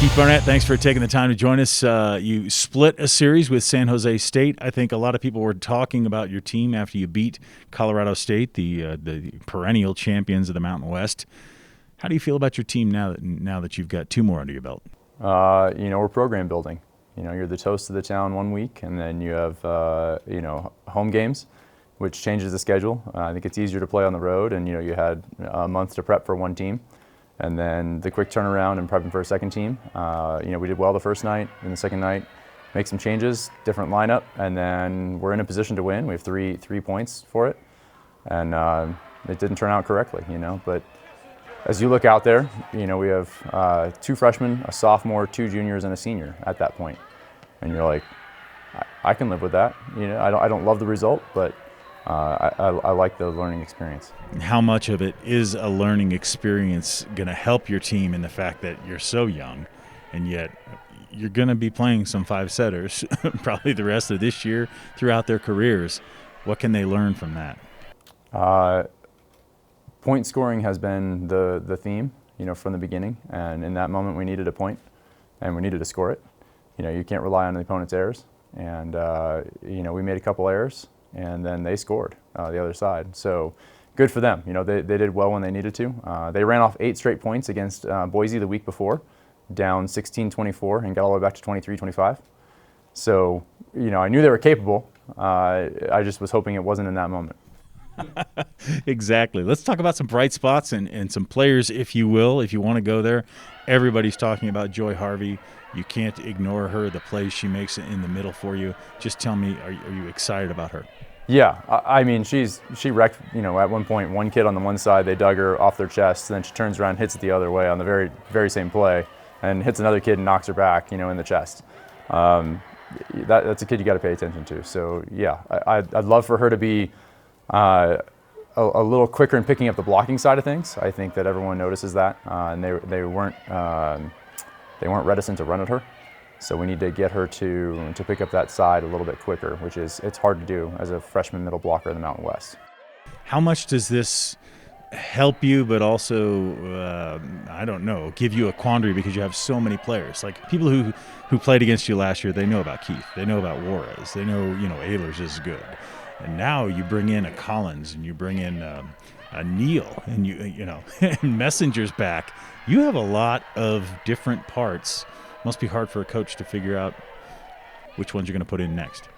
Keith Barnett, thanks for taking the time to join us. You split a series with San Jose State. I think a lot of people were talking about your team after you beat Colorado State, the perennial champions of the Mountain West. How do you feel about your team now that you've got two more under your belt? We're program building. You're the toast of the town one week, and then you have home games, which changes the schedule. I think it's easier to play on the road, and you had a month to prep for one team. And then the quick turnaround and prepping for a second team. We did well the first night, and the second night, make some changes, different lineup, and then we're in a position to win. We have three points for it, and it didn't turn out correctly, But as you look out there, we have two freshmen, a sophomore, two juniors, and a senior at that point, and you're like, I can live with that. I don't love the result, but I like the learning experience. How much of it is a learning experience going to help your team in the fact that you're so young, and yet you're going to be playing some five-setters probably the rest of this year throughout their careers? What can they learn from that? Point scoring has been the theme, from the beginning, and in that moment we needed a point, and we needed to score it. You can't rely on the opponent's errors, and we made a couple errors, and then they scored the other side. So good for them. They did well when they needed to. They ran off 8 straight points against Boise the week before, down 16-24, and got all the way back to 23-25. So, I knew they were capable. I just was hoping it wasn't in that moment. Exactly. Let's talk about some bright spots and some players, if you will, if you want to go there. Everybody's talking about Joy Harvey. You can't ignore her, the plays she makes in the middle for you. Just tell me, are you excited about her? Yeah, I mean, she wrecked, at one point, one kid on the one side, they dug her off their chest, then she turns around, hits it the other way on the very, very same play, and hits another kid and knocks her back, in the chest. That's a kid you got to pay attention to. So, yeah, I'd love for her to be a little quicker in picking up the blocking side of things. I think that everyone notices that, and they weren't reticent to run at her. So we need to get her to pick up that side a little bit quicker, which it's hard to do as a freshman middle blocker in the Mountain West. How much does this help you, but also, I don't know, give you a quandary because you have so many players? Like people who played against you last year, they know about Keith, they know about Juarez, they know, Ehlers is good. And now you bring in a Collins and you bring in a Neal and and Messenger's back. You have a lot of different parts. Must be hard for a coach to figure out which ones you're going to put in next.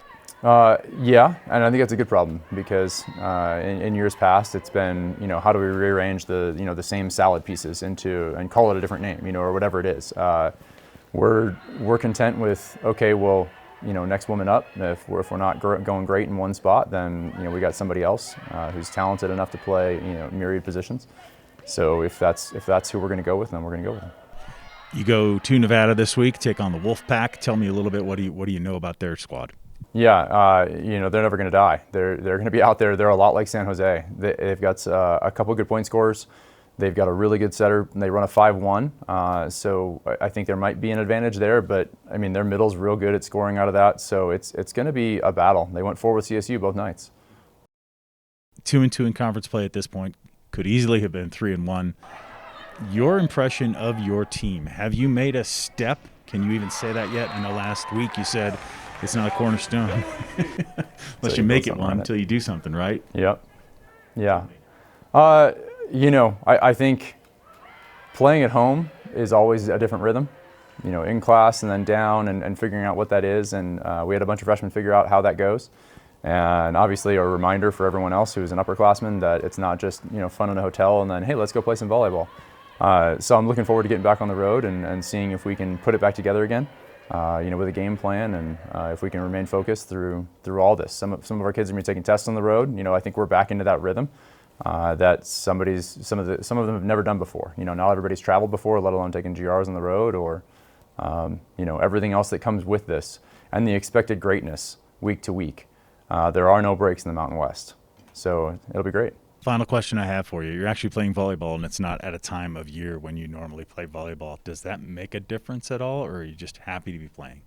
Yeah, and I think that's a good problem because in years past it's been, how do we rearrange the same salad pieces into and call it a different name, or whatever it is. We're content with, okay, well, next woman up. If we're not going great in one spot, then we got somebody else who's talented enough to play myriad positions. So if that's who we're going to go with, then we're going to go with them. You go to Nevada this week, take on the Wolfpack. Tell me a little bit. What do you know about their squad? Yeah, they're never going to die. They're going to be out there. They're a lot like San Jose. They've got a couple good point scorers. They've got a really good setter. They run a 5-1, so I think there might be an advantage there. But I mean, their middle's real good at scoring out of that. So it's going to be a battle. They went forward with CSU both nights. 2-2 in conference play at this point. Could easily have been 3-1. Your impression of your team, have you made a step? Can you even say that yet? I know last week you said it's not a cornerstone unless you make it one until you do something, right? Yep. Yeah. I think playing at home is always a different rhythm, in class and then down and figuring out what that is. And we had a bunch of freshmen figure out how that goes. And obviously a reminder for everyone else who's an upperclassman that it's not just, fun in a hotel and then, hey, let's go play some volleyball. So I'm looking forward to getting back on the road and seeing if we can put it back together again, with a game plan and if we can remain focused through all this. Some of our kids are going to be taking tests on the road. I think we're back into that rhythm that some of them have never done before. Not everybody's traveled before, let alone taking GRs on the road or everything else that comes with this and the expected greatness week to week. There are no breaks in the Mountain West, so it'll be great. Final question I have for you. You're actually playing volleyball, and it's not at a time of year when you normally play volleyball. Does that make a difference at all, or are you just happy to be playing?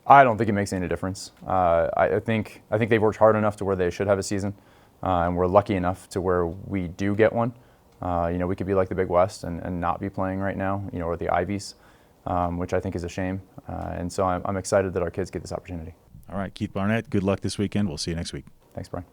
I don't think it makes any difference. I think they've worked hard enough to where they should have a season, and we're lucky enough to where we do get one. We could be like the Big West and not be playing right now, or the Ivies. which I think is a shame. And so I'm excited that our kids get this opportunity. All right, Keith Barnett, good luck this weekend. We'll see you next week. Thanks, Brian.